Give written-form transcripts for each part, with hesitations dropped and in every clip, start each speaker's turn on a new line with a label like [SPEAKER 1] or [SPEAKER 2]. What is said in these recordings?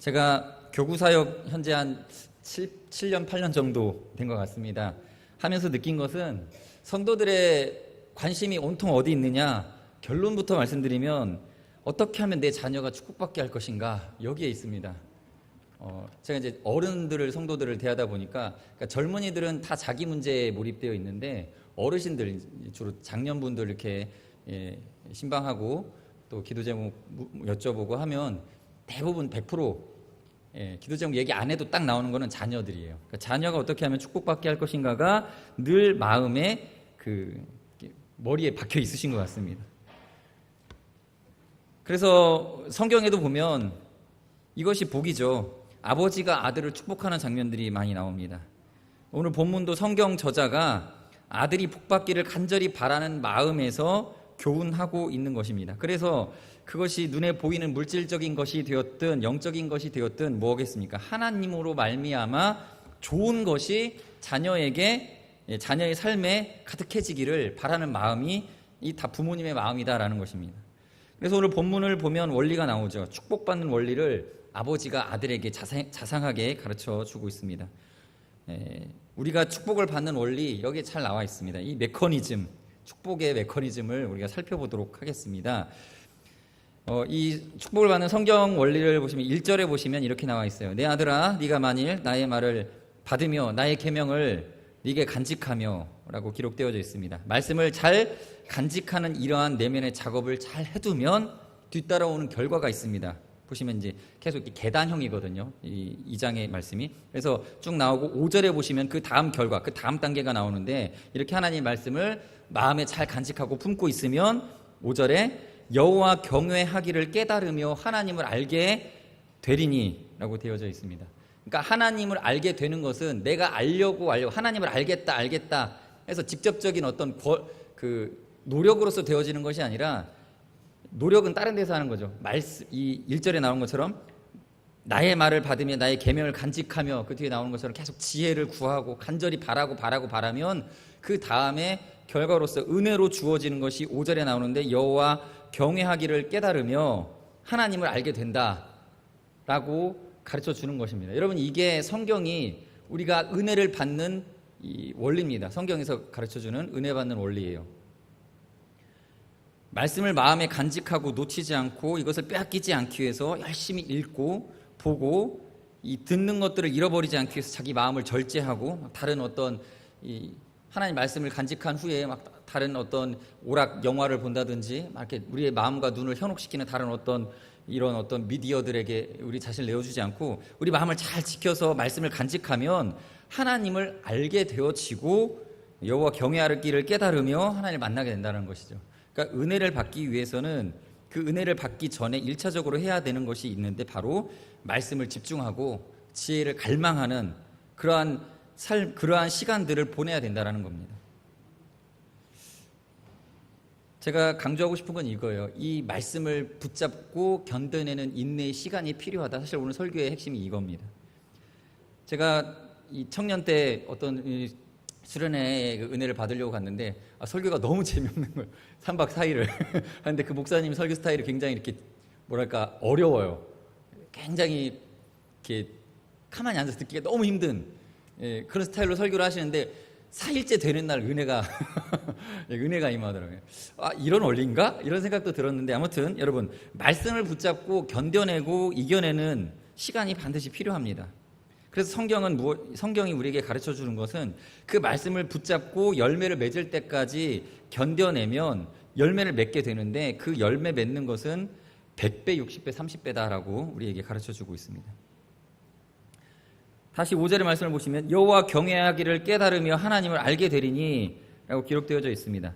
[SPEAKER 1] 제가 교구 사역 현재 한 7년, 8년 정도 된 것 같습니다. 하면서 느낀 것은 성도들의 관심이 온통 어디 있느냐, 결론부터 말씀드리면 어떻게 하면 내 자녀가 축복받게 할 것인가, 여기에 있습니다. 제가 이제 어른들을, 성도들을 대하다 보니까, 그러니까 젊은이들은 다 자기 문제에 몰입되어 있는데 어르신들, 주로 장년분들 이렇게 신방하고 또 기도 제목 여쭤보고 하면 대부분 100% 기도 제목 얘기 안 해도 딱 나오는 거는 자녀들이에요. 그러니까 자녀가 어떻게 하면 축복받게 할 것인가가 늘 마음에 머리에 박혀 있으신 것 같습니다. 그래서 성경에도 보면 이것이 복이죠. 아버지가 아들을 축복하는 장면들이 많이 나옵니다. 오늘 본문도 성경 저자가 아들이 복받기를 간절히 바라는 마음에서 교훈하고 있는 것입니다. 그래서 그것이 눈에 보이는 물질적인 것이 되었든 영적인 것이 되었든 뭐겠습니까? 하나님으로 말미암아 좋은 것이 자녀에게, 자녀의 삶에 가득해지기를 바라는 마음이 이 다 부모님의 마음이다라는 것입니다. 그래서 오늘 본문을 보면 원리가 나오죠. 축복받는 원리를 아버지가 아들에게 자상하게 가르쳐 주고 있습니다. 우리가 축복을 받는 원리, 여기에 잘 나와 있습니다. 이 메커니즘, 축복의 메커니즘을 우리가 살펴보도록 하겠습니다. 이 축복을 받는 성경 원리를 보시면 1절에 보시면 이렇게 나와 있어요. 내 아들아, 네가 만일 나의 말을 받으며 나의 계명을 네게 간직하며 라고 기록되어져 있습니다. 말씀을 잘 간직하는 이러한 내면의 작업을 잘 해두면 뒤따라오는 결과가 있습니다. 보시면 이제 계속 이렇게 계단형이거든요. 이 2장의 말씀이. 그래서 쭉 나오고 5절에 보시면 그 다음 결과, 그 다음 단계가 나오는데, 이렇게 하나님의 말씀을 마음에 잘 간직하고 품고 있으면 5절에 여호와 경외하기를 깨달으며 하나님을 알게 되리니 라고 되어져 있습니다. 그러니까 하나님을 알게 되는 것은 내가 알려고 하나님을 알겠다 해서 직접적인 어떤 노력으로서 되어지는 것이 아니라, 노력은 다른 데서 하는 거죠. 이 1절에 나온 것처럼 나의 말을 받으며 나의 계명을 간직하며, 그 뒤에 나오는 것처럼 계속 지혜를 구하고 간절히 바라면 그 다음에 결과로서 은혜로 주어지는 것이 5절에 나오는데, 여호와 경외하기를 깨달으며 하나님을 알게 된다라고 가르쳐 주는 것입니다. 여러분, 이게 성경이 우리가 은혜를 받는 이 원리입니다. 성경에서 가르쳐 주는 은혜 받는 원리예요. 말씀을 마음에 간직하고 놓치지 않고 이것을 빼앗기지 않기 위해서 열심히 읽고 보고, 이 듣는 것들을 잃어버리지 않기 위해서 자기 마음을 절제하고, 다른 어떤 하나님 말씀을 간직한 후에 막 다른 어떤 오락 영화를 본다든지 막 이렇게 우리의 마음과 눈을 현혹시키는 다른 이런 어떤 미디어들에게 우리 자신을 내어주지 않고, 우리 마음을 잘 지켜서 말씀을 간직하면 하나님을 알게 되어지고 여호와 경외하기를 깨달으며 하나님을 만나게 된다는 것이죠. 그러니까 은혜를 받기 위해서는 그 은혜를 받기 전에 1차적으로 해야 되는 것이 있는데, 바로 말씀을 집중하고 지혜를 갈망하는 그러한 시간들을 보내야 된다는 겁니다. 제가 강조하고 싶은 건 이거예요. 이 말씀을 붙잡고 견뎌내는 인내의 시간이 필요하다. 사실 오늘 설교의 핵심이 이겁니다. 제가 이 청년 때 어떤 수련회의 은혜를 받으려고 갔는데, 설교가 너무 재미없는 거예요. 3박 4일을 하는데 그 목사님 설교 스타일이 굉장히 이렇게 어려워요. 굉장히 이렇게 가만히 앉아서 듣기가 너무 힘든 그런 스타일로 설교를 하시는데, 4일째 되는 날 은혜가 임하더라고요. 이런 원리인가? 이런 생각도 들었는데, 아무튼 여러분, 말씀을 붙잡고 견뎌내고 이겨내는 시간이 반드시 필요합니다. 그래서 성경이 우리에게 가르쳐 주는 것은 그 말씀을 붙잡고 열매를 맺을 때까지 견뎌내면 열매를 맺게 되는데, 그 열매 맺는 것은 100배, 60배, 30배다라고 우리에게 가르쳐 주고 있습니다. 다시 5절의 말씀을 보시면 여호와 경외하기를 깨달으며 하나님을 알게 되리니 라고 기록되어져 있습니다.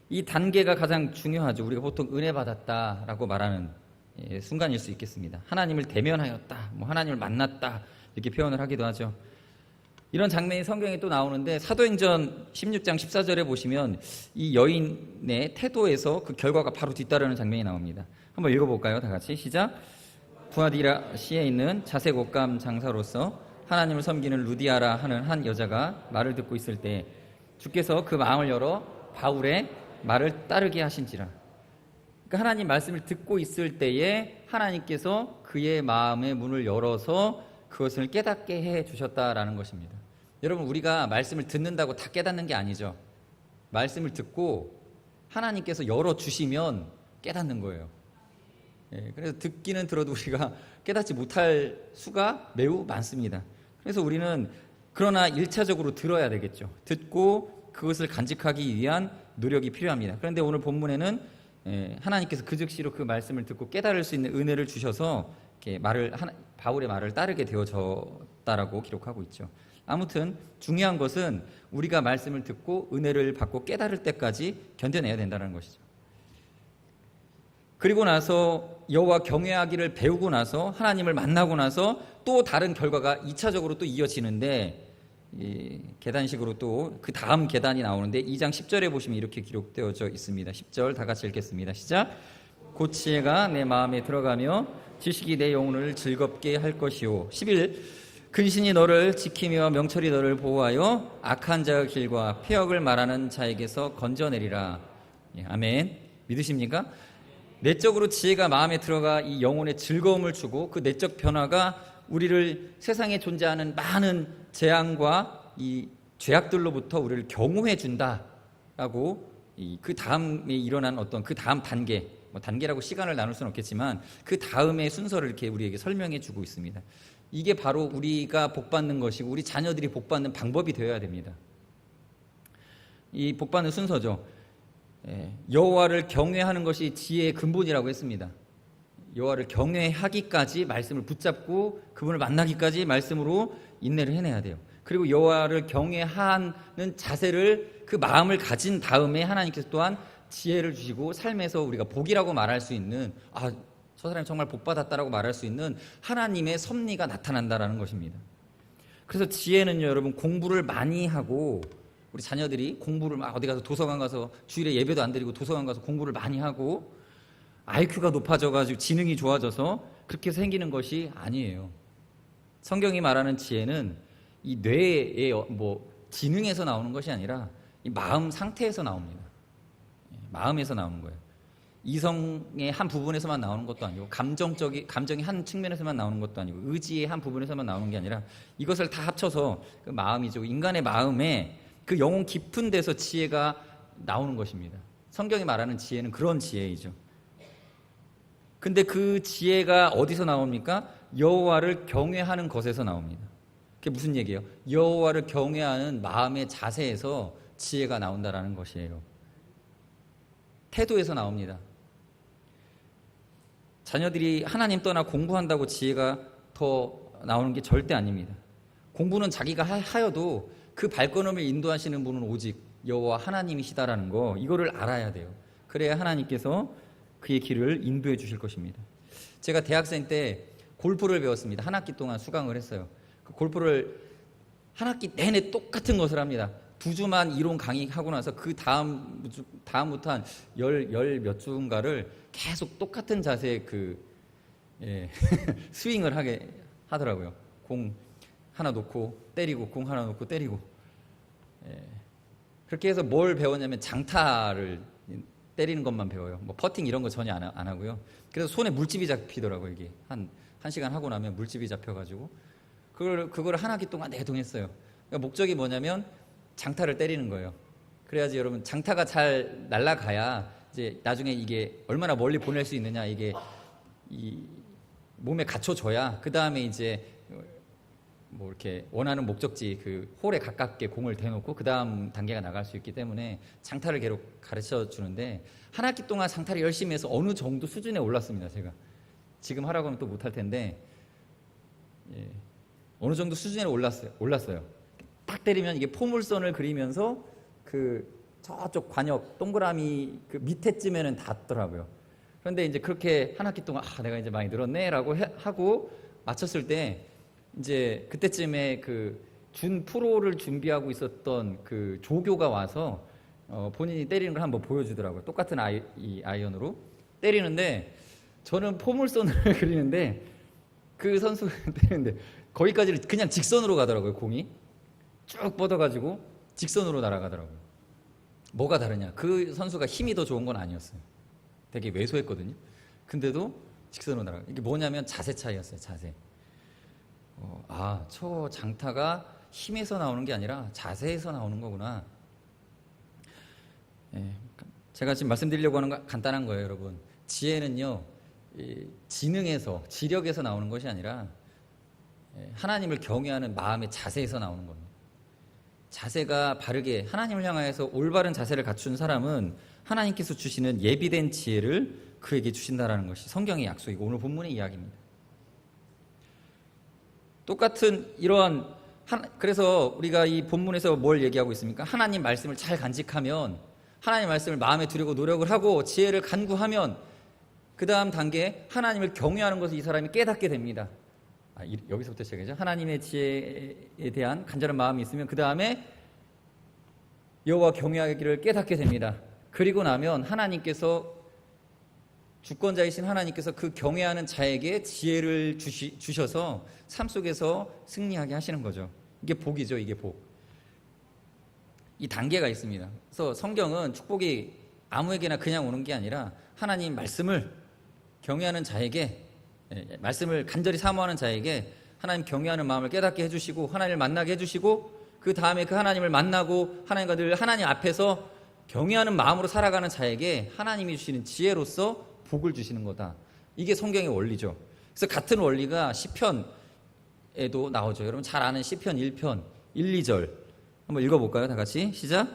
[SPEAKER 1] 이 단계가 가장 중요하죠. 우리가 보통 은혜 받았다라고 말하는 순간일 수 있겠습니다. 하나님을 대면하였다, 하나님을 만났다, 이렇게 표현을 하기도 하죠. 이런 장면이 성경에 또 나오는데, 사도행전 16장 14절에 보시면 이 여인의 태도에서 그 결과가 바로 뒤따르는 장면이 나옵니다. 한번 읽어볼까요? 다 같이 시작. 부하디라시에 있는 자색 옷감 장사로서 하나님을 섬기는 루디아라 하는 한 여자가 말을 듣고 있을 때 주께서 그 마음을 열어 바울의 말을 따르게 하신지라. 그러니까 하나님 말씀을 듣고 있을 때에 하나님께서 그의 마음의 문을 열어서 그것을 깨닫게 해 주셨다라는 것입니다. 여러분, 우리가 말씀을 듣는다고 다 깨닫는 게 아니죠. 말씀을 듣고 하나님께서 열어주시면 깨닫는 거예요. 그래서 듣기는 들어도 우리가 깨닫지 못할 수가 매우 많습니다. 그래서 우리는 그러나 1차적으로 들어야 되겠죠. 듣고 그것을 간직하기 위한 노력이 필요합니다. 그런데 오늘 본문에는 하나님께서 그 즉시로 그 말씀을 듣고 깨달을 수 있는 은혜를 주셔서 이렇게 바울의 말을 따르게 되어졌다라고 기록하고 있죠. 아무튼 중요한 것은 우리가 말씀을 듣고 은혜를 받고 깨달을 때까지 견뎌내야 된다는 것이죠. 그리고 나서 여호와 경외하기를 배우고 나서 하나님을 만나고 나서 또 다른 결과가 2차적으로 또 이어지는데, 계단식으로 또 그 다음 계단이 나오는데 2장 10절에 보시면 이렇게 기록되어져 있습니다. 10절 다 같이 읽겠습니다. 시작. 곧 지혜가 내 마음에 들어가며 지식이 내 영혼을 즐겁게 할 것이요. 11. 근신이 너를 지키며 명철이 너를 보호하여 악한 자의 길과 폐역을 말하는 자에게서 건져내리라. 아멘. 믿으십니까? 내적으로 지혜가 마음에 들어가 이 영혼에 즐거움을 주고 그 내적 변화가 우리를 세상에 존재하는 많은 재앙과 이 죄악들로부터 우리를 경호해 준다라고, 그 다음에 일어난 어떤 그 다음 단계, 단계라고 시간을 나눌 수는 없겠지만 그 다음의 순서를 이렇게 우리에게 설명해 주고 있습니다. 이게 바로 우리가 복받는 것이고 우리 자녀들이 복받는 방법이 되어야 됩니다. 이 복받는 순서죠. 여호와를 경외하는 것이 지혜의 근본이라고 했습니다. 여호와를 경외하기까지 말씀을 붙잡고 그분을 만나기까지 말씀으로 인내를 해내야 돼요. 그리고 여호와를 경외하는 자세를, 그 마음을 가진 다음에 하나님께서 또한 지혜를 주시고 삶에서 우리가 복이라고 말할 수 있는, 저 사람이 정말 복받았다라고 말할 수 있는 하나님의 섭리가 나타난다라는 것입니다. 그래서 지혜는요, 여러분, 공부를 많이 하고, 우리 자녀들이 공부를 막 어디 가서 도서관 가서 주일에 예배도 안 드리고 도서관 가서 공부를 많이 하고 IQ가 높아져가지고 지능이 좋아져서 그렇게 생기는 것이 아니에요. 성경이 말하는 지혜는 이 뇌의 지능에서 나오는 것이 아니라 이 마음 상태에서 나옵니다. 마음에서 나오는 거예요. 이성의 한 부분에서만 나오는 것도 아니고 감정의 한 측면에서만 나오는 것도 아니고 의지의 한 부분에서만 나오는 게 아니라 이것을 다 합쳐서 그 마음이죠. 인간의 마음에 그 영혼 깊은 데서 지혜가 나오는 것입니다. 성경이 말하는 지혜는 그런 지혜이죠. 근데 그 지혜가 어디서 나옵니까? 여호와를 경외하는 것에서 나옵니다. 그게 무슨 얘기예요? 여호와를 경외하는 마음의 자세에서 지혜가 나온다라는 것이에요. 태도에서 나옵니다. 자녀들이 하나님 떠나 공부한다고 지혜가 더 나오는 게 절대 아닙니다. 공부는 자기가 하여도 그 발걸음을 인도하시는 분은 오직 여호와 하나님이시다라는 거, 이거를 알아야 돼요. 그래야 하나님께서 그의 길을 인도해 주실 것입니다. 제가 대학생 때 골프를 배웠습니다. 한 학기 동안 수강을 했어요. 그 골프를 한 학기 내내 똑같은 것을 합니다. 2주만 이론 강의하고 나서 그 다음부터 한 열 몇 주인가를 계속 똑같은 자세의 스윙을 하게 하더라고요. 공 하나 놓고 때리고, 공 하나 놓고 때리고. 그렇게 해서 뭘 배웠냐면 장타를 때리는 것만 배워요. 퍼팅 이런 거 전혀 안 하고요. 그래서 손에 물집이 잡히더라고요. 이게 한 시간 하고 나면 물집이 잡혀가지고 그걸 한 학기 동안 내동 했어요. 그러니까 목적이 뭐냐면 장타를 때리는 거예요. 그래야지 여러분, 장타가 잘 날아가야 이제 나중에 이게 얼마나 멀리 보낼 수 있느냐, 이게 이 몸에 갖춰줘야 그 다음에 이제 이렇게 원하는 목적지 그 홀에 가깝게 공을 대놓고 그 다음 단계가 나갈 수 있기 때문에 장타를 계속 가르쳐 주는데, 한 학기 동안 장타를 열심히 해서 어느 정도 수준에 올랐습니다. 제가 지금 하라고 하면 또 못할 텐데, 어느 정도 수준에 올랐어요. 딱 때리면 이게 포물선을 그리면서 그 저쪽 관역 동그라미 그 밑에쯤에는 닿더라고요. 그런데 이제 그렇게 한 학기 동안 내가 이제 많이 늘었네라고 하고 마쳤을 때, 이제 그때쯤에 그 준 프로를 준비하고 있었던 그 조교가 와서 본인이 때리는 걸 한번 보여주더라고요. 똑같은 아이언으로 때리는데, 저는 포물선을 그리는데 그 선수가 때리는데 거기까지를 그냥 직선으로 가더라고요. 공이 쭉 뻗어가지고 직선으로 날아가더라고요. 뭐가 다르냐? 그 선수가 힘이 더 좋은 건 아니었어요. 되게 왜소했거든요. 근데도 직선으로 날아가. 이게 뭐냐면 자세 차이였어요. 자세. 저 장타가 힘에서 나오는 게 아니라 자세에서 나오는 거구나. 제가 지금 말씀드리려고 하는 거 간단한 거예요, 여러분. 지혜는요, 지능에서, 지력에서 나오는 것이 아니라 하나님을 경외하는 마음의 자세에서 나오는 겁니다. 자세가 바르게 하나님을 향하여서 올바른 자세를 갖춘 사람은 하나님께서 주시는 예비된 지혜를 그에게 주신다라는 것이 성경의 약속이고 오늘 본문의 이야기입니다. 똑같은 그래서 우리가 이 본문에서 뭘 얘기하고 있습니까? 하나님 말씀을 잘 간직하면, 하나님 말씀을 마음에 두려고 노력을 하고 지혜를 간구하면 그 다음 단계 하나님을 경외하는 것을 이 사람이 깨닫게 됩니다. 여기서부터 시작이죠. 하나님의 지혜에 대한 간절한 마음이 있으면 그 다음에 여호와 경외하기를 깨닫게 됩니다. 그리고 나면 주권자이신 하나님께서 그 경외하는 자에게 지혜를 주셔서 삶 속에서 승리하게 하시는 거죠. 이게 복이죠. 이게 복. 이 단계가 있습니다. 그래서 성경은 축복이 아무에게나 그냥 오는 게 아니라 하나님 말씀을 경외하는 자에게, 말씀을 간절히 사모하는 자에게 하나님 경외하는 마음을 깨닫게 해주시고 하나님을 만나게 해주시고 그 다음에 그 하나님을 만나고 하나님과 늘 하나님 앞에서 경외하는 마음으로 살아가는 자에게 하나님이 주시는 지혜로서 복을 주시는 거다. 이게 성경의 원리죠. 그래서 같은 원리가 시편에도 나오죠. 여러분 잘 아는 시편 1편 1, 2절 한번 읽어볼까요? 다 같이 시작.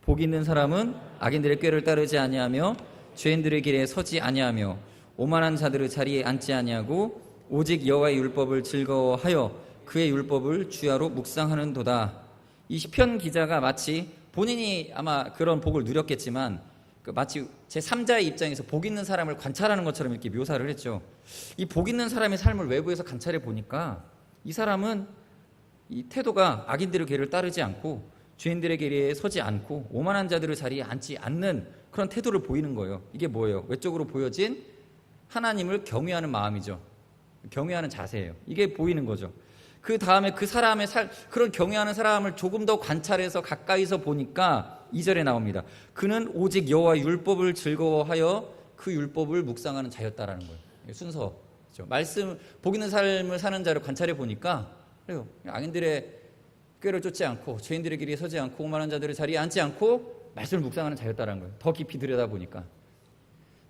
[SPEAKER 1] 복 있는 사람은 악인들의 꾀를 따르지 아니하며 죄인들의 길에 서지 아니하며 오만한 자들의 자리에 앉지 아니하고 오직 여호와의 율법을 즐거워하여 그의 율법을 주야로 묵상하는도다. 이 시편 기자가 마치 본인이 아마 그런 복을 누렸겠지만 마치 제3자의 입장에서 복 있는 사람을 관찰하는 것처럼 이렇게 묘사를 했죠. 이 복 있는 사람의 삶을 외부에서 관찰해 보니까 이 사람은 이 태도가 악인들의 길을 따르지 않고 죄인들의 길에 서지 않고 오만한 자들의 자리에 앉지 않는 그런 태도를 보이는 거예요. 이게 뭐예요? 외적으로 보여진 하나님을 경외하는 마음이죠. 경외하는 자세예요. 이게 보이는 거죠. 그 다음에 그 사람의 그런 경외하는 사람을 조금 더 관찰해서 가까이서 보니까 2절에 나옵니다. 그는 오직 여호와의 율법을 즐거워하여 그 율법을 묵상하는 자였다라는 거예요. 순서죠. 복 있는 삶을 사는 자를 관찰해 보니까 그래요. 악인들의 꾀를 쫓지 않고 죄인들의 길에 서지 않고 오만한 자들의 자리에 앉지 않고 말씀을 묵상하는 자였다라는 거예요. 더 깊이 들여다보니까.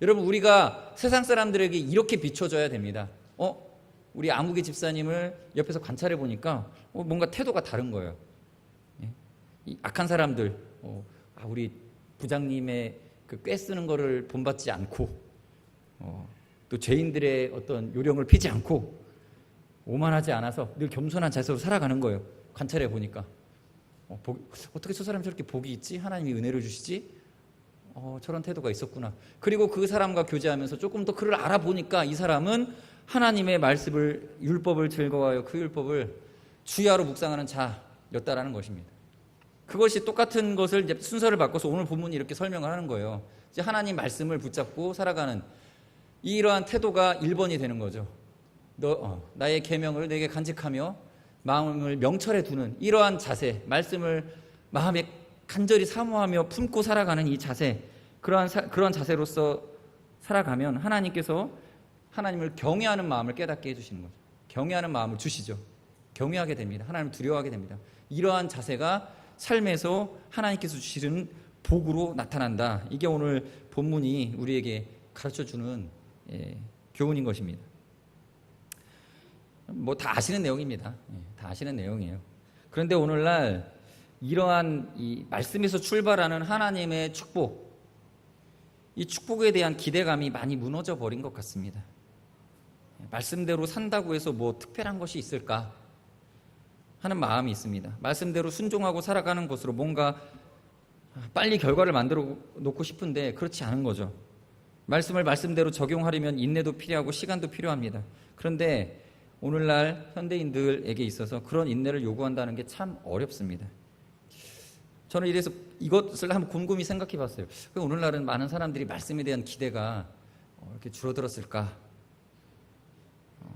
[SPEAKER 1] 여러분 우리가 세상 사람들에게 이렇게 비춰줘야 됩니다. 우리 아무개 집사님을 옆에서 관찰해 보니까 뭔가 태도가 다른 거예요. 이 악한 사람들, 우리 부장님의 그 꾀 쓰는 거를 본받지 않고 또 죄인들의 어떤 요령을 피지 않고 오만하지 않아서 늘 겸손한 자세로 살아가는 거예요. 관찰해 보니까 어떻게 저 사람이 저렇게 복이 있지? 하나님이 은혜를 주시지? 저런 태도가 있었구나. 그리고 그 사람과 교제하면서 조금 더 그를 알아보니까 이 사람은 하나님의 말씀을 율법을 즐거워하여 그 율법을 주야로 묵상하는 자였다라는 것입니다. 그것이 똑같은 것을 이제 순서를 바꿔서 오늘 본문이 이렇게 설명을 하는 거예요. 이제 하나님 말씀을 붙잡고 살아가는 이러한 태도가 1번이 되는 거죠. 나의 계명을 내게 간직하며 마음을 명철에 두는 이러한 자세, 말씀을 마음에 간절히 사모하며 품고 살아가는 이 자세, 그러한 자세로서 살아가면 하나님께서 하나님을 경외하는 마음을 깨닫게 해주시는 거죠. 경외하는 마음을 주시죠. 경외하게 됩니다. 하나님을 두려워하게 됩니다. 이러한 자세가 삶에서 하나님께서 주시는 복으로 나타난다. 이게 오늘 본문이 우리에게 가르쳐주는 교훈인 것입니다. 다 아시는 내용입니다. 다 아시는 내용이에요. 그런데 오늘날 이러한 이 말씀에서 출발하는 하나님의 축복, 이 축복에 대한 기대감이 많이 무너져 버린 것 같습니다. 말씀대로 산다고 해서 특별한 것이 있을까 하는 마음이 있습니다. 말씀대로 순종하고 살아가는 것으로 뭔가 빨리 결과를 만들어 놓고 싶은데 그렇지 않은 거죠. 말씀을 말씀대로 적용하려면 인내도 필요하고 시간도 필요합니다. 그런데 오늘날 현대인들에게 있어서 그런 인내를 요구한다는 게 참 어렵습니다. 저는 이래서 이것을 한번 곰곰이 생각해 봤어요. 오늘날은 많은 사람들이 말씀에 대한 기대가 이렇게 줄어들었을까?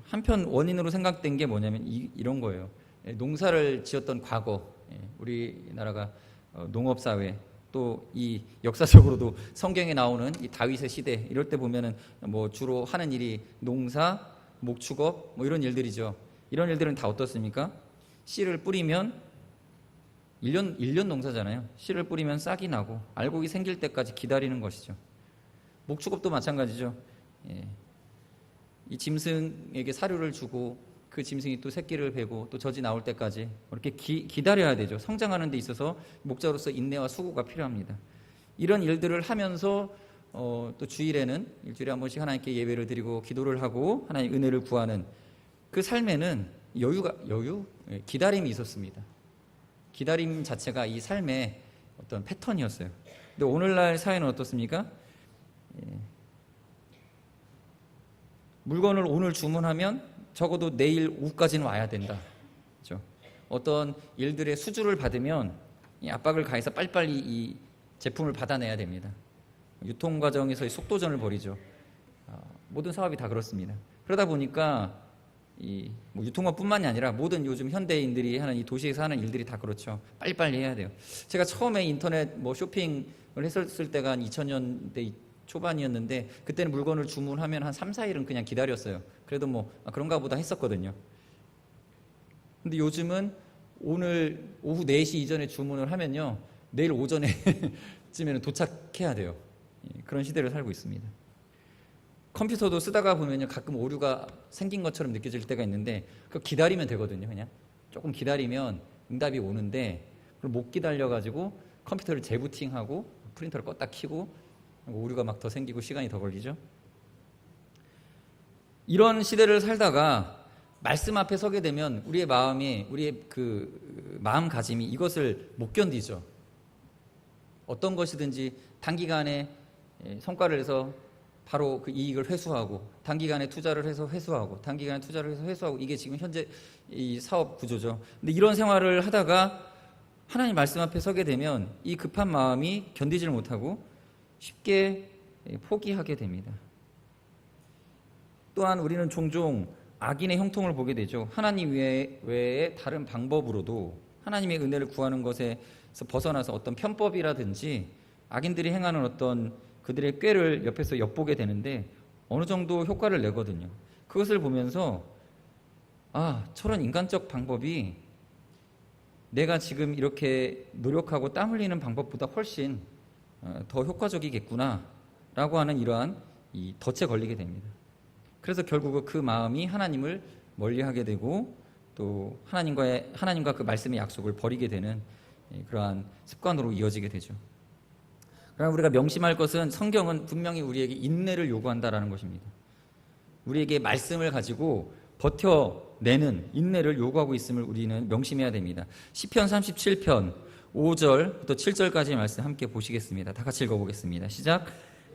[SPEAKER 1] 한편 원인으로 생각된 게 뭐냐면 이런 거예요. 농사를 지었던 과거, 우리나라가 농업사회 또 이 역사적으로도 성경에 나오는 이 다윗의 시대 이럴 때 보면은 뭐 주로 하는 일이 농사, 목축업 뭐 이런 일들이죠. 이런 일들은 다 어떻습니까? 씨를 뿌리면 1년 농사잖아요. 씨를 뿌리면 싹이 나고 알곡이 생길 때까지 기다리는 것이죠. 목축업도 마찬가지죠. 예. 이 짐승에게 사료를 주고 그 짐승이 또 새끼를 베고 또 젖이 나올 때까지 이렇게 기다려야 되죠. 성장하는 데 있어서 목자로서 인내와 수고가 필요합니다. 이런 일들을 하면서 또 주일에는 일주일에 한 번씩 하나님께 예배를 드리고 기도를 하고 하나님의 은혜를 구하는 그 삶에는 기다림이 있었습니다. 기다림 자체가 이 삶의 어떤 패턴이었어요. 근데 오늘날 사회는 어떻습니까? 물건을 오늘 주문하면 적어도 내일 오후까지는 와야 된다. 그렇죠? 어떤 일들의 수주를 받으면 이 압박을 가해서 빨리빨리 이 제품을 받아내야 됩니다. 유통 과정에서의 속도전을 벌이죠. 모든 사업이 다 그렇습니다. 그러다 보니까 뭐 유통업뿐만이 아니라 모든 요즘 현대인들이 하는 이 도시에서 하는 일들이 다 그렇죠. 빨리빨리 해야 돼요. 제가 처음에 인터넷 뭐 쇼핑을 했었을 때가 한 2000년대 초반이었는데 그때는 물건을 주문하면 한 3, 4일은 그냥 기다렸어요. 그래도 뭐 그런가 보다 했었거든요. 근데 요즘은 오늘 오후 4시 이전에 주문을 하면요 내일 오전에 쯤에는 도착해야 돼요. 그런 시대를 살고 있습니다. 컴퓨터도 쓰다가 보면요 가끔 오류가 생긴 것처럼 느껴질 때가 있는데 그거 기다리면 되거든요. 그냥 조금 기다리면 응답이 오는데 그걸 못 기다려가지고 컴퓨터를 재부팅하고 프린터를 껐다 켜고 오류가 막 더 생기고 시간이 더 걸리죠. 이런 시대를 살다가 말씀 앞에 서게 되면 우리의 그 마음가짐이 이것을 못 견디죠. 어떤 것이든지 단기간에 성과를 내서 바로 그 이익을 회수하고 단기간에 투자를 해서 회수하고 단기간에 투자를 해서 회수하고 이게 지금 현재 이 사업 구조죠. 근데 이런 생활을 하다가 하나님 말씀 앞에 서게 되면 이 급한 마음이 견디지를 못하고 쉽게 포기하게 됩니다. 또한 우리는 종종 악인의 형통을 보게 되죠. 하나님 외에 다른 방법으로도 하나님의 은혜를 구하는 것에서 벗어나서 어떤 편법이라든지 악인들이 행하는 어떤 그들의 꾀를 옆에서 엿보게 되는데 어느 정도 효과를 내거든요. 그것을 보면서 저런 인간적 방법이 내가 지금 이렇게 노력하고 땀 흘리는 방법보다 훨씬 더 효과적이겠구나 라고 하는 이러한 이 덫에 걸리게 됩니다. 그래서 결국 그 마음이 하나님을 멀리하게 되고 또 하나님과 그 말씀의 약속을 버리게 되는 그러한 습관으로 이어지게 되죠. 그러나 우리가 명심할 것은 성경은 분명히 우리에게 인내를 요구한다라는 것입니다. 우리에게 말씀을 가지고 버텨내는 인내를 요구하고 있음을 우리는 명심해야 됩니다. 시편 37편 5절부터 7절까지의 말씀 함께 보시겠습니다. 다 같이 읽어보겠습니다. 시작.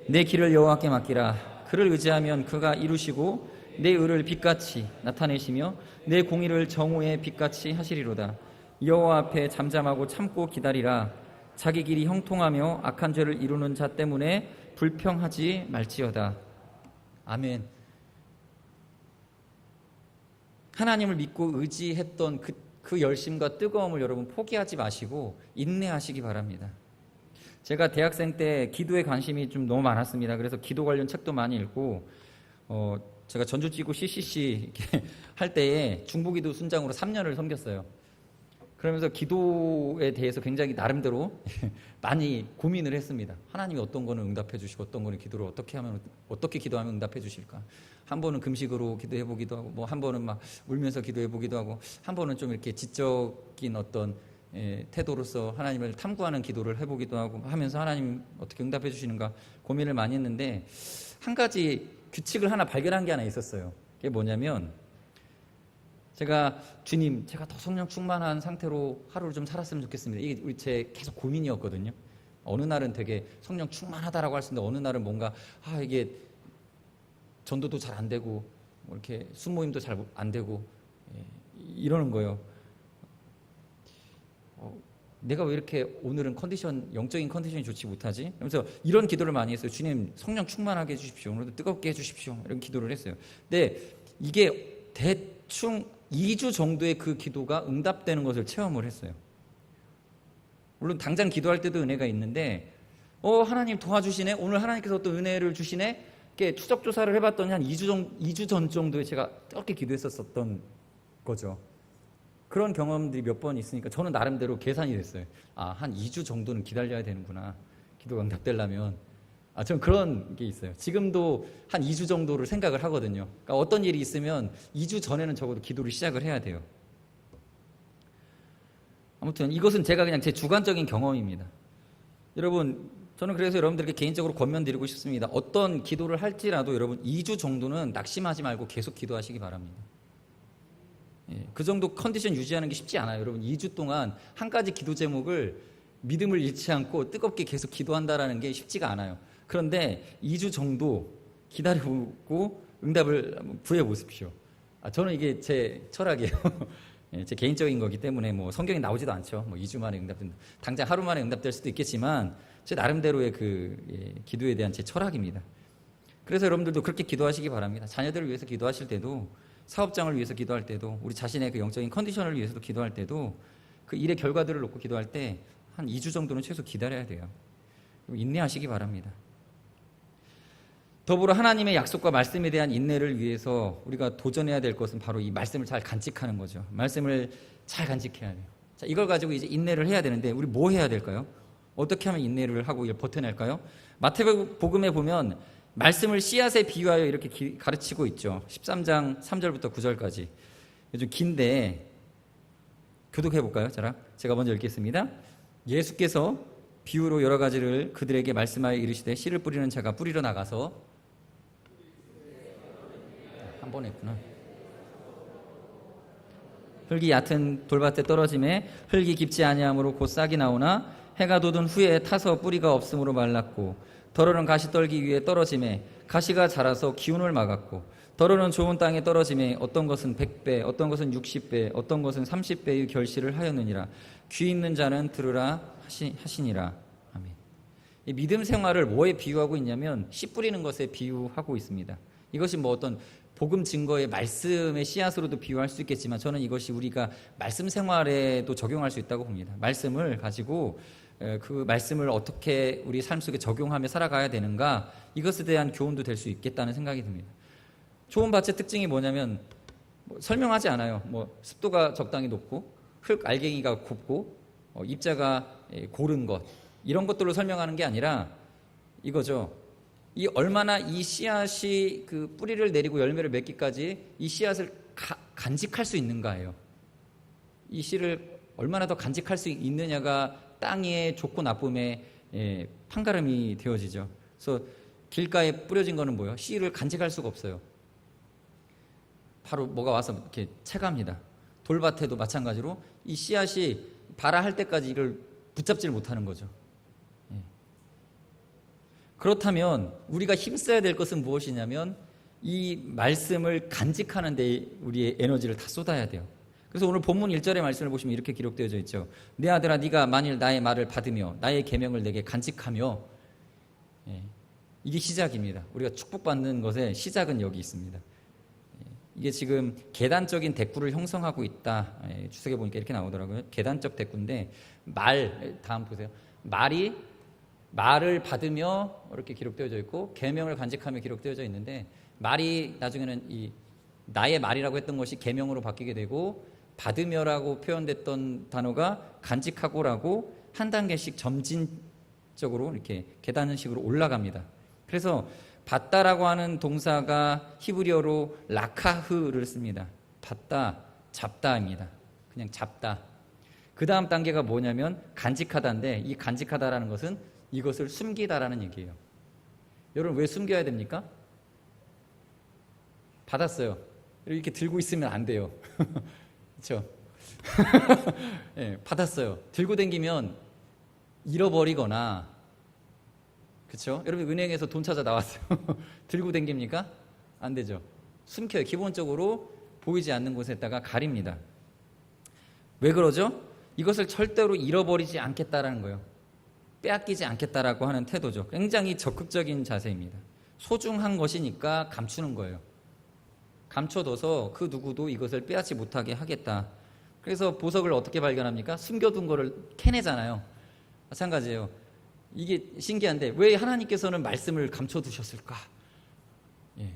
[SPEAKER 1] 내 길을 여호와께 맡기라. 그를 의지하면 그가 이루시고 내 의를 빛같이 나타내시며 내 공의를 정오의 빛같이 하시리로다. 여호와 앞에 잠잠하고 참고 기다리라. 자기 길이 형통하며 악한 죄를 이루는 자 때문에 불평하지 말지어다. 아멘. 하나님을 믿고 의지했던 그 열심과 뜨거움을 여러분 포기하지 마시고 인내하시기 바랍니다. 제가 대학생 때 기도에 관심이 좀 너무 많았습니다. 그래서 기도 관련 책도 많이 읽고 제가 전주지구 CCC 할 때에 중부기도 순장으로 3년을 섬겼어요. 그러면서 기도에 대해서 굉장히 나름대로 많이 고민을 했습니다. 하나님이 어떤 거는 응답해 주시고 어떤 거는 기도를 어떻게 기도하면 응답해 주실까? 한 번은 금식으로 기도해 보기도 하고 뭐 한 번은 막 울면서 기도해 보기도 하고 한 번은 좀 이렇게 지적인 어떤 태도로서 하나님을 탐구하는 기도를 해보기도 하고 하면서 하나님 어떻게 응답해 주시는가 고민을 많이 했는데 한 가지 규칙을 하나 발견한 게 하나 있었어요. 그게 뭐냐면 제가 주님 제가 더 성령 충만한 상태로 하루를 좀 살았으면 좋겠습니다. 이게 제 계속 고민이었거든요. 어느 날은 되게 성령 충만하다라고 할 수 있는데 어느 날은 뭔가 이게 전도도 잘 안 되고 뭐 이렇게 순모임도 잘 안 되고 이러는 거예요. 내가 왜 이렇게 오늘은 영적인 컨디션이 좋지 못하지? 그래서 이런 기도를 많이 했어요. 주님 성령 충만하게 해주십시오. 오늘도 뜨겁게 해주십시오. 이런 기도를 했어요. 근데 이게 대충 2주 정도의 그 기도가 응답되는 것을 체험을 했어요. 물론 당장 기도할 때도 은혜가 있는데 하나님 도와주시네, 오늘 하나님께서 또 은혜를 주시네, 이렇게 추적 조사를 해봤더니 한 2주 전 정도에 제가 그렇게 기도했었던 거죠. 그런 경험들이 몇 번 있으니까 저는 나름대로 계산이 됐어요. 한 2주 정도는 기다려야 되는구나, 기도가 응답되려면. 저는 그런 게 있어요. 지금도 한 2주 정도를 생각을 하거든요. 그러니까 어떤 일이 있으면 2주 전에는 적어도 기도를 시작을 해야 돼요. 아무튼 이것은 제가 그냥 제 주관적인 경험입니다. 여러분, 저는 그래서 여러분들에게 개인적으로 권면드리고 싶습니다. 어떤 기도를 할지라도 여러분 2주 정도는 낙심하지 말고 계속 기도하시기 바랍니다. 그 정도 컨디션 유지하는 게 쉽지 않아요. 여러분 2주 동안 한 가지 기도 제목을 믿음을 잃지 않고 뜨겁게 계속 기도한다는 게 쉽지가 않아요. 그런데 2주 정도 기다려보고 응답을 구해보십시오. 저는 이게 제 철학이에요. 제 개인적인 거기 때문에 성경에 나오지도 않죠. 2주 만에 응답된다, 당장 하루 만에 응답될 수도 있겠지만 제 나름대로의 기도에 대한 제 철학입니다. 그래서 여러분들도 그렇게 기도하시기 바랍니다. 자녀들을 위해서 기도하실 때도, 사업장을 위해서 기도할 때도, 우리 자신의 그 영적인 컨디션을 위해서도 기도할 때도, 그 일의 결과들을 놓고 기도할 때 한 2주 정도는 최소 기다려야 돼요. 인내하시기 바랍니다. 더불어 하나님의 약속과 말씀에 대한 인내를 위해서 우리가 도전해야 될 것은 바로 이 말씀을 잘 간직하는 거죠. 말씀을 잘 간직해야 돼요. 자, 이걸 가지고 이제 인내를 해야 되는데 우리 뭐 해야 될까요? 어떻게 하면 인내를 하고 이걸 버텨낼까요? 마태복음에 보면 말씀을 씨앗에 비유하여 이렇게 가르치고 있죠. 13장 3절부터 9절까지. 좀 긴데 교독해 볼까요? 제가 먼저 읽겠습니다. 예수께서 비유로 여러 가지를 그들에게 말씀하여 이르시되 씨를 뿌리는 자가 뿌리러 나가서 한 번 했구나. 흙이 얕은 돌밭에 떨어짐에 흙이 깊지 아니하므로 곧 싹이 나오나 해가 돋은 후에 타서 뿌리가 없으므로 말랐고, 더러는 가시떨기 위에 떨어짐에 가시가 자라서 기운을 막았고, 더러는 좋은 땅에 떨어짐에 어떤 것은 100배, 어떤 것은 60배, 어떤 것은 30배의 결실을 하였느니라. 귀 있는 자는 들으라 하시니라. 아멘. 이 믿음 생활을 뭐에 비유하고 있냐면 씨 뿌리는 것에 비유하고 있습니다. 이것이 어떤 복음 증거의 말씀의 씨앗으로도 비유할 수 있겠지만 저는 이것이 우리가 말씀 생활에도 적용할 수 있다고 봅니다. 말씀을 가지고 그 말씀을 어떻게 우리 삶 속에 적용하며 살아가야 되는가, 이것에 대한 교훈도 될 수 있겠다는 생각이 듭니다. 좋은 밭의 특징이 뭐냐면 설명하지 않아요. 습도가 적당히 높고 흙 알갱이가 곱고 입자가 고른 것, 이런 것들로 설명하는 게 아니라 이거죠. 이 얼마나 이 씨앗이 그 뿌리를 내리고 열매를 맺기까지 이 씨앗을 간직할 수 있는가예요. 이 씨를 얼마나 더 간직할 수 있느냐가 땅의 좋고 나쁨에 판가름이 되어지죠. 그래서 길가에 뿌려진 거는 뭐예요? 씨를 간직할 수가 없어요. 바로 뭐가 와서 이렇게 채갑니다. 돌밭에도 마찬가지로 이 씨앗이 발아할 때까지 이걸 붙잡지를 못하는 거죠. 그렇다면 우리가 힘써야 될 것은 무엇이냐면 이 말씀을 간직하는 데 우리의 에너지를 다 쏟아야 돼요. 그래서 오늘 본문 1절의 말씀을 보시면 이렇게 기록되어져 있죠. 내 아들아, 네가 만일 나의 말을 받으며 나의 계명을 내게 간직하며, 이게 시작입니다. 우리가 축복받는 것의 시작은 여기 있습니다. 이게 지금 계단적인 대꾸를 형성하고 있다. 주석에 보니까 이렇게 나오더라고요. 계단적 대꾸인데 다음 보세요. 말을 받으며 이렇게 기록되어져 있고 계명을 간직하며 기록되어져 있는데, 말이 나중에는 이 나의 말이라고 했던 것이 계명으로 바뀌게 되고, 받으며라고 표현됐던 단어가 간직하고라고 한 단계씩 점진적으로 이렇게 계단식으로 올라갑니다. 그래서 받다라고 하는 동사가 히브리어로 라카흐를 씁니다. 받다, 잡다입니다. 그냥 잡다. 그 다음 단계가 뭐냐면 간직하다인데, 이 간직하다라는 것은 이것을 숨기다라는 얘기예요. 여러분, 왜 숨겨야 됩니까? 받았어요. 이렇게 들고 있으면 안 돼요. 그렇죠? 받았어요. 들고 다니면 잃어버리거나, 그렇죠? 여러분, 은행에서 돈 찾아 나왔어요. 들고 다닙니까? 안 되죠. 숨겨요. 기본적으로 보이지 않는 곳에다가 가립니다. 왜 그러죠? 이것을 절대로 잃어버리지 않겠다라는 거예요. 빼앗기지 않겠다라고 하는 태도죠. 굉장히 적극적인 자세입니다. 소중한 것이니까 감추는 거예요. 감춰둬서 그 누구도 이것을 빼앗지 못하게 하겠다. 그래서 보석을 어떻게 발견합니까? 숨겨둔 거를 캐내잖아요. 마찬가지예요. 이게 신기한데 왜 하나님께서는 말씀을 감춰두셨을까? 예.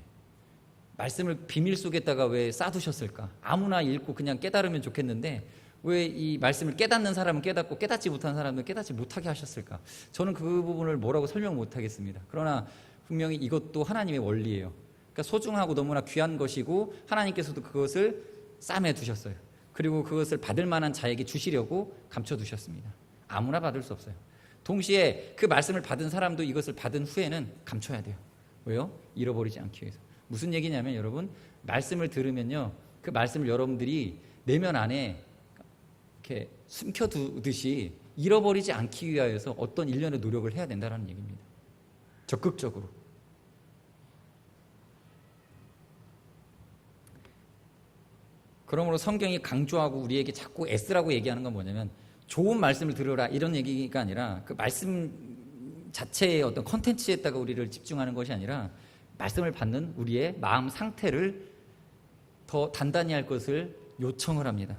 [SPEAKER 1] 말씀을 비밀 속에다가 왜 싸두셨을까? 아무나 읽고 그냥 깨달으면 좋겠는데 왜 이 말씀을 깨닫는 사람은 깨닫고 깨닫지 못한 사람은 깨닫지 못하게 하셨을까? 저는 그 부분을 뭐라고 설명 못하겠습니다. 그러나 분명히 이것도 하나님의 원리예요. 그러니까 소중하고 너무나 귀한 것이고 하나님께서도 그것을 싸매 두셨어요. 그리고 그것을 받을 만한 자에게 주시려고 감춰두셨습니다. 아무나 받을 수 없어요. 동시에 그 말씀을 받은 사람도 이것을 받은 후에는 감춰야 돼요. 왜요? 잃어버리지 않기 위해서. 무슨 얘기냐면 여러분, 말씀을 들으면요, 그 말씀을 여러분들이 내면 안에 이렇게 숨겨두듯이 잃어버리지 않기 위하여서 어떤 일련의 노력을 해야 된다는 얘기입니다. 적극적으로. 그러므로 성경이 강조하고 우리에게 자꾸 애쓰라고 얘기하는 건 뭐냐면 좋은 말씀을 들으라 이런 얘기가 아니라 그 말씀 자체의 어떤 컨텐츠에다가 우리를 집중하는 것이 아니라 말씀을 받는 우리의 마음 상태를 더 단단히 할 것을 요청을 합니다.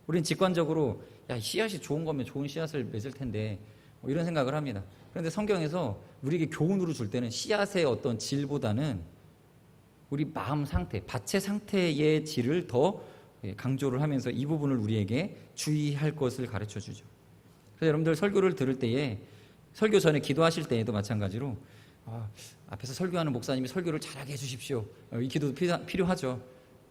[SPEAKER 1] 우리는 직관적으로 야, 씨앗이 좋은 거면 좋은 씨앗을 맺을 텐데 뭐 이런 생각을 합니다. 그런데 성경에서 우리에게 교훈으로 줄 때는 씨앗의 어떤 질보다는 우리 마음 상태, 밭의 상태의 질을 더 강조를 하면서 이 부분을 우리에게 주의할 것을 가르쳐 주죠. 그래서 여러분들 설교를 들을 때에 설교 전에 기도하실 때에도 마찬가지로 앞에서 설교하는 목사님이 설교를 잘하게 해주십시오. 이 기도도 필요하죠.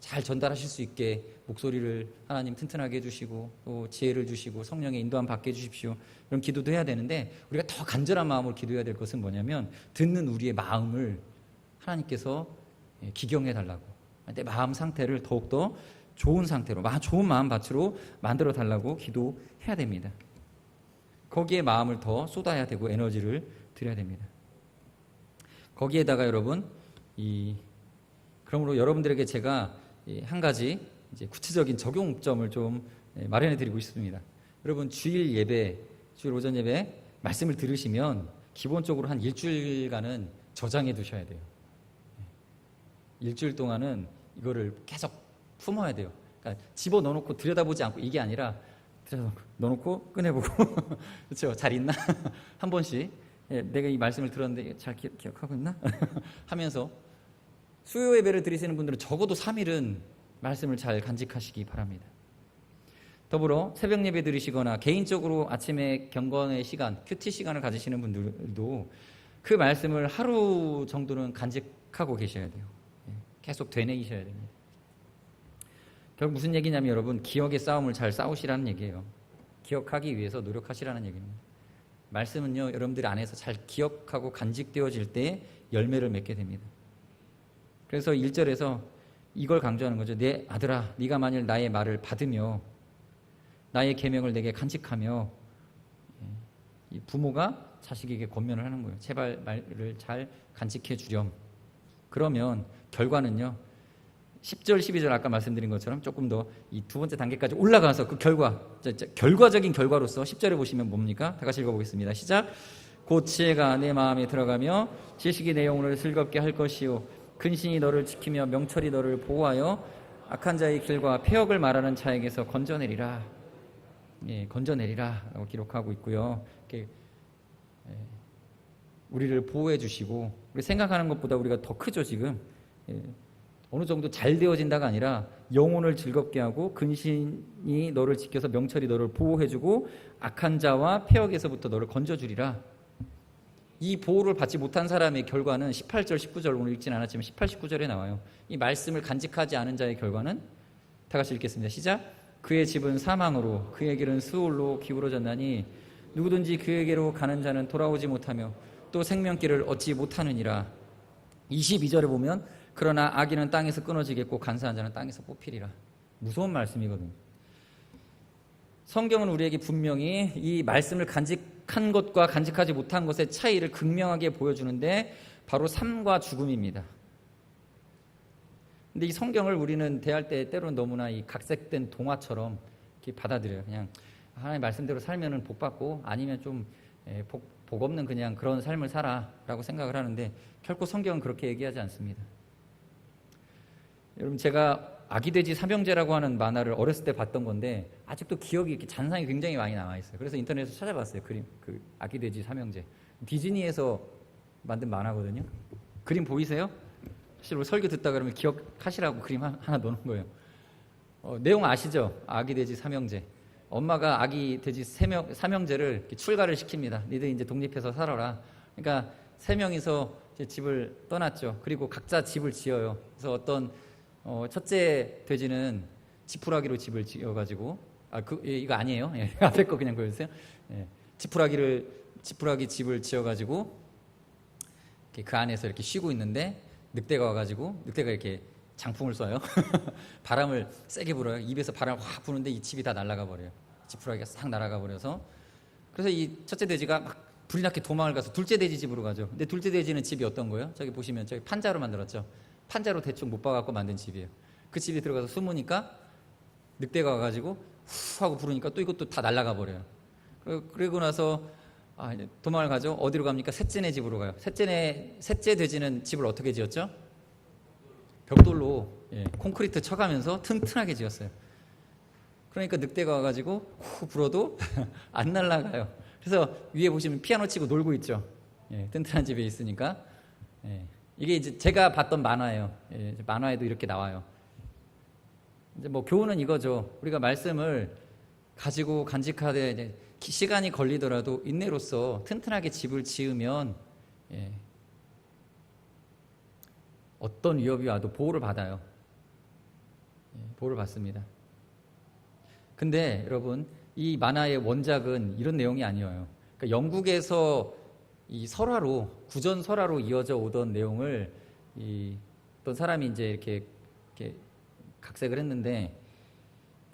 [SPEAKER 1] 잘 전달하실 수 있게 목소리를 하나님 튼튼하게 해주시고 또 지혜를 주시고 성령의 인도함 받게 해주십시오. 이런 기도도 해야 되는데 우리가 더 간절한 마음으로 기도해야 될 것은 뭐냐면 듣는 우리의 마음을 하나님께서 기경해 달라고, 내 마음 상태를 더욱더 좋은 상태로, 좋은 마음밭으로 만들어 달라고 기도해야 됩니다. 거기에 마음을 더 쏟아야 되고 에너지를 드려야 됩니다. 거기에다가 여러분, 그러므로 여러분들에게 제가 한 가지 이제 구체적인 적용점을 좀 마련해 드리고 있습니다. 여러분, 주일 예배, 주일 오전 예배 말씀을 들으시면 기본적으로 한 일주일간은 저장해 두셔야 돼요. 일주일 동안은 이거를 계속 품어야 돼요. 그러니까 집어 넣어놓고 들여다보지 않고, 이게 아니라 넣어놓고 꺼내보고 그렇죠? 잘 있나? 한 번씩 내가 이 말씀을 들었는데 잘 기억하고 있나? 하면서 수요 예배를 드리시는 분들은 적어도 3일은 말씀을 잘 간직하시기 바랍니다. 더불어 새벽 예배 드리시거나 개인적으로 아침에 경건의 시간, 큐티 시간을 가지시는 분들도 그 말씀을 하루 정도는 간직하고 계셔야 돼요. 계속 되뇌이셔야 됩니다. 결국 무슨 얘기냐면 여러분, 기억의 싸움을 잘 싸우시라는 얘기예요. 기억하기 위해서 노력하시라는 얘기입니다. 말씀은요, 여러분들 안에서 잘 기억하고 간직되어질 때 열매를 맺게 됩니다. 그래서 1절에서 이걸 강조하는 거죠. 내 아들아, 네가 만일 나의 말을 받으며 나의 계명을 내게 간직하며, 이 부모가 자식에게 권면을 하는 거예요. 제발 말을 잘 간직해 주렴. 그러면 결과는요, 10절, 12절 아까 말씀드린 것처럼 조금 더 이 두 번째 단계까지 올라가서 그 결과적인 결과로서 10절에 보시면 뭡니까? 다 같이 읽어보겠습니다. 시작. 곧 지혜가 내 마음에 들어가며 지식이 내 영혼을 즐겁게 할 것이요 근신이 너를 지키며 명철이 너를 보호하여 악한 자의 길과 폐역을 말하는 자에게서 건져내리라. 건져내리라 라고 기록하고 있고요. 이렇게 우리를 보호해 주시고, 우리 생각하는 것보다 우리가 더 크죠. 지금 어느 정도 잘 되어진다가 아니라 영혼을 즐겁게 하고 근신이 너를 지켜서 명철이 너를 보호해주고 악한 자와 폐역에서부터 너를 건져주리라. 이 보호를 받지 못한 사람의 결과는 18절, 19절 오늘 읽진 않았지만 18, 19절에 나와요. 이 말씀을 간직하지 않은 자의 결과는 다 같이 읽겠습니다. 시작. 그의 집은 사망으로 그의 길은 수울로 기울어졌나니 누구든지 그에게로 가는 자는 돌아오지 못하며 또 생명길을 얻지 못하느니라. 22절에 보면 그러나 악인은 땅에서 끊어지겠고 간사한 자는 땅에서 뽑히리라. 무서운 말씀이거든요. 성경은 우리에게 분명히 이 말씀을 간직한 것과 간직하지 못한 것의 차이를 극명하게 보여주는데 바로 삶과 죽음입니다. 근데 이 성경을 우리는 대할 때 때로는 너무나 이 각색된 동화처럼 이렇게 받아들여요. 그냥 하나님 말씀대로 살면은 복 받고 아니면 좀 복 없는 그냥 그런 삶을 살아라고 생각을 하는데 결코 성경은 그렇게 얘기하지 않습니다. 여러분, 제가 아기 돼지 삼형제라고 하는 만화를 어렸을 때 봤던 건데 아직도 기억이 이렇게 잔상이 굉장히 많이 남아 있어요. 그래서 인터넷에서 찾아봤어요. 그림 그 아기 돼지 삼형제 디즈니에서 만든 만화거든요. 그림 보이세요? 실로 설교 듣다 그러면 기억하시라고 그림 하나 넣는 거예요. 내용 아시죠? 아기 돼지 삼형제. 엄마가 아기 돼지 삼형제를 이렇게 출가를 시킵니다. 니들 이제 독립해서 살아라. 그러니까 세 명이서 이제 집을 떠났죠. 그리고 각자 집을 지어요. 그래서 어떤 첫째 돼지는 지푸라기로 집을 지어가지고 이거 아니에요? 예, 앞에 거 그냥 보여주세요. 예, 지푸라기 집을 지어가지고 그 안에서 이렇게 쉬고 있는데 늑대가 와가지고 늑대가 이렇게 장풍을 쏴요. 바람을 세게 불어요. 입에서 바람을 확 부는데 이 집이 다 날아가 버려요. 지푸라기가 싹 날아가 버려서 그래서 이 첫째 돼지가 막 불이 나게 도망을 가서 둘째 돼지 집으로 가죠. 근데 둘째 돼지는 집이 어떤 거예요? 저기 보시면 저기 판자로 만들었죠. 판자로 대충 못 박아갖고 만든 집이에요. 그 집에 들어가서 숨으니까 늑대가 와가지고 후 하고 부르니까 또 이것도 다 날아가 버려요. 그리고 나서 이제 도망을 가죠. 어디로 갑니까? 셋째네 집으로 가요. 셋째 돼지는 집을 어떻게 지었죠? 벽돌로 콘크리트 쳐가면서 튼튼하게 지었어요. 그러니까 늑대가 와가지고 후 불어도 안 날아가요. 그래서 위에 보시면 피아노 치고 놀고 있죠. 튼튼한 집에 있으니까. 이게 이제 제가 봤던 만화예요. 만화에도 이렇게 나와요. 이제 뭐 교훈은 이거죠. 우리가 말씀을 가지고 간직하되 이제 시간이 걸리더라도 인내로서 튼튼하게 집을 지으면 어떤 위협이 와도 보호를 받아요. 보호를 받습니다. 근데 여러분 이 만화의 원작은 이런 내용이 아니에요. 그러니까 영국에서 이 설화로 구전 설화로 이어져 오던 내용을 어떤 사람이 이제 이렇게 각색을 했는데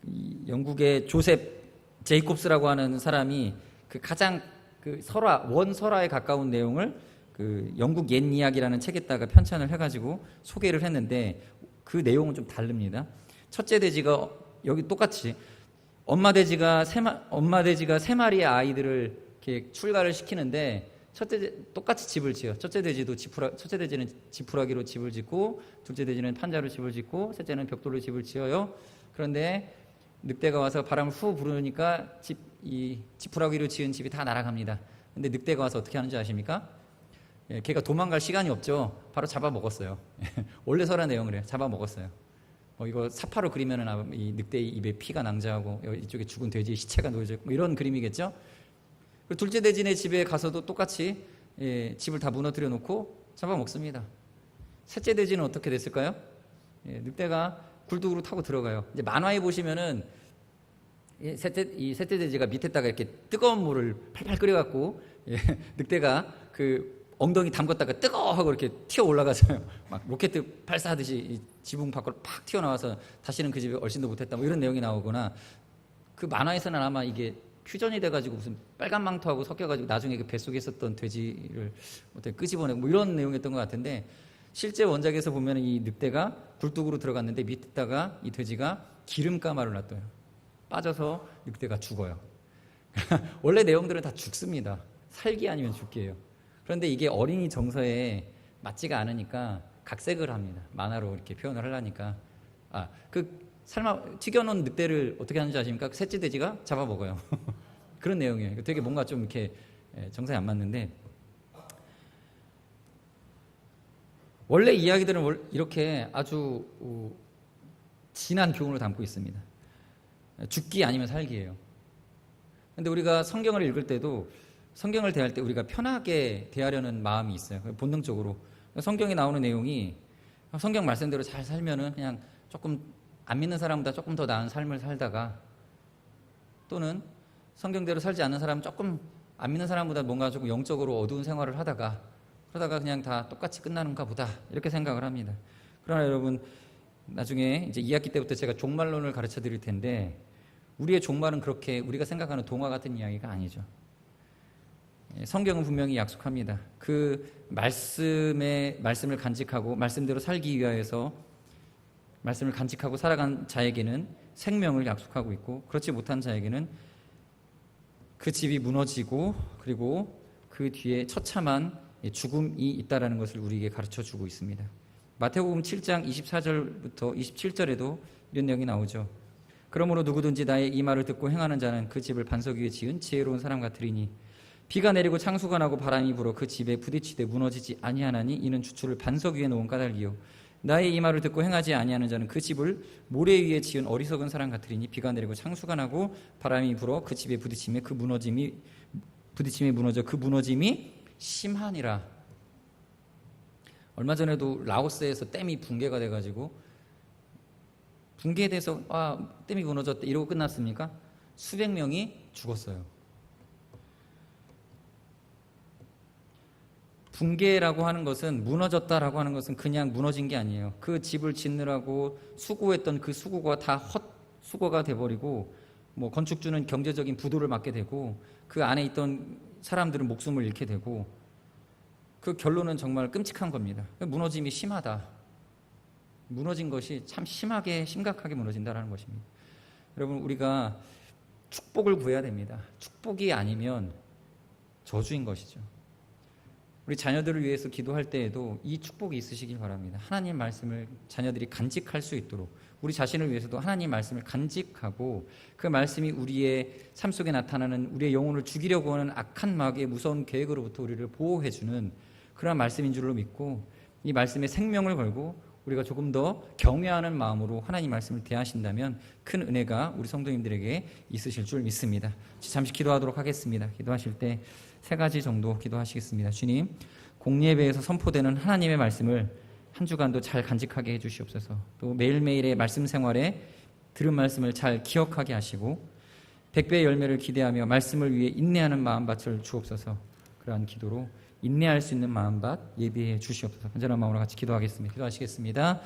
[SPEAKER 1] 이 영국의 조셉 제이콥스라고 하는 사람이 그 가장 그 설화 원설화에 가까운 내용을 그 영국 옛 이야기라는 책에다가 편찬을 해가지고 소개를 했는데 그 내용은 좀 다릅니다. 첫째 돼지가 여기 똑같이 엄마 돼지가 세 마리의 아이들을 이렇게 출가를 시키는데 똑같이 집을 지어. 첫째 돼지는 지푸라기로 집을 짓고 둘째 돼지는 판자로 집을 짓고 셋째는 벽돌로 집을 지어요. 그런데 늑대가 와서 바람을 후 부르니까 이 지푸라기로 지은 집이 다 날아갑니다. 근데 늑대가 와서 어떻게 하는지 아십니까? 걔가 도망갈 시간이 없죠. 바로 잡아먹었어요. 원래 설화 내용을 해요. 잡아먹었어요. 이거 사파로 그리면은 이 늑대의 입에 피가 낭자하고 이쪽에 죽은 돼지의 시체가 놓여져 있고 이런 그림이겠죠. 그리고 둘째 돼지네 집에 가서도 똑같이 집을 다 무너뜨려 놓고 잡아먹습니다. 셋째 돼지는 어떻게 됐을까요? 늑대가 굴뚝으로 타고 들어가요. 이제 만화에 보시면은 셋째 돼지가 밑에다가 이렇게 뜨거운 물을 팔팔 끓여갖고 늑대가 그 엉덩이 담궜다가 뜨거워 하고 이렇게 튀어 올라가서요. 막 로켓 발사하듯이 지붕 밖으로 팍 튀어나와서 다시는 그 집에 얼씬도 못했다. 뭐 이런 내용이 나오거나 그 만화에서는 아마 이게 퓨전이 돼가지고 무슨 빨간 망토하고 섞여가지고 나중에 그 뱃속에 있었던 돼지를 어떻게 끄집어내고 뭐 이런 내용이었던 것 같은데 실제 원작에서 보면 이 늑대가 굴뚝으로 들어갔는데 밑에다가 이 돼지가 기름가마를 놔둬요. 빠져서 늑대가 죽어요. 원래 내용들은 다 죽습니다. 살기 아니면 죽기예요. 그런데 이게 어린이 정서에 맞지가 않으니까 각색을 합니다. 만화로 이렇게 표현을 하려니까. 튀겨놓은 늑대를 어떻게 하는지 아십니까? 셋째 돼지가 잡아먹어요. 그런 내용이에요. 되게 뭔가 좀 이렇게 정서에 안 맞는데. 원래 이야기들은 이렇게 아주 진한 교훈을 담고 있습니다. 죽기 아니면 살기예요. 근데 우리가 성경을 읽을 때도 성경을 대할 때 우리가 편하게 대하려는 마음이 있어요. 본능적으로. 성경에 나오는 내용이 성경 말씀대로 잘 살면은 그냥 조금 안 믿는 사람보다 조금 더 나은 삶을 살다가 또는 성경대로 살지 않는 사람은 조금 안 믿는 사람보다 뭔가 조금 영적으로 어두운 생활을 하다가 그러다가 그냥 다 똑같이 끝나는가 보다 이렇게 생각을 합니다. 그러나 여러분 나중에 이제 2학기 때부터 제가 종말론을 가르쳐 드릴 텐데 우리의 종말은 그렇게 우리가 생각하는 동화 같은 이야기가 아니죠. 성경은 분명히 약속합니다. 그 말씀을 간직하고 말씀대로 살기 위하여서 말씀을 간직하고 살아간 자에게는 생명을 약속하고 있고 그렇지 못한 자에게는 그 집이 무너지고 그리고 그 뒤에 처참한 죽음이 있다라는 것을 우리에게 가르쳐 주고 있습니다. 마태복음 7장 24절부터 27절에도 이런 내용이 나오죠. 그러므로 누구든지 나의 이 말을 듣고 행하는 자는 그 집을 반석 위에 지은 지혜로운 사람 같으리니 비가 내리고 창수가 나고 바람이 불어 그 집에 부딪히되 무너지지 아니하나니 이는 주추를 반석 위에 놓은 까닭이요 나의 이 말을 듣고 행하지 아니하는 자는 그 집을 모래 위에 지은 어리석은 사람 같으리니 비가 내리고 창수가 나고 바람이 불어 그 집에 부딪히며 부딪힘에 무너져 그 무너짐이 심하니라. 얼마 전에도 라오스에서 댐이 붕괴가 돼가지고 붕괴돼서 댐이 무너졌다 이러고 끝났습니까? 수백 명이 죽었어요. 붕괴라고 하는 것은, 무너졌다라고 하는 것은 그냥 무너진 게 아니에요. 그 집을 짓느라고 수고했던 그 수고가 다 헛수고가 돼버리고 뭐 건축주는 경제적인 부도를 맞게 되고 그 안에 있던 사람들은 목숨을 잃게 되고 그 결론은 정말 끔찍한 겁니다. 무너짐이 심하다. 무너진 것이 참 심각하게 무너진다는 것입니다. 여러분, 우리가 축복을 구해야 됩니다. 축복이 아니면 저주인 것이죠. 우리 자녀들을 위해서 기도할 때에도 이 축복이 있으시길 바랍니다. 하나님 말씀을 자녀들이 간직할 수 있도록, 우리 자신을 위해서도 하나님 말씀을 간직하고 그 말씀이 우리의 삶 속에 나타나는 우리의 영혼을 죽이려고 하는 악한 마귀의 무서운 계획으로부터 우리를 보호해주는 그러한 말씀인 줄로 믿고 이 말씀에 생명을 걸고 우리가 조금 더 경외하는 마음으로 하나님 말씀을 대하신다면 큰 은혜가 우리 성도님들에게 있으실 줄 믿습니다. 잠시 기도하도록 하겠습니다. 기도하실 때 3가지 정도 기도하시겠습니다. 주님, 공예배에서 선포되는 하나님의 말씀을 한 주간도 잘 간직하게 해주시옵소서. 또 매일매일의 말씀 생활에 들은 말씀을 잘 기억하게 하시고 100배의 열매를 기대하며 말씀을 위해 인내하는 마음밭을 주옵소서. 그러한 기도로 인내할 수 있는 마음밭 예비해 주시옵소서. 간절한 마음으로 같이 기도하겠습니다. 기도하시겠습니다.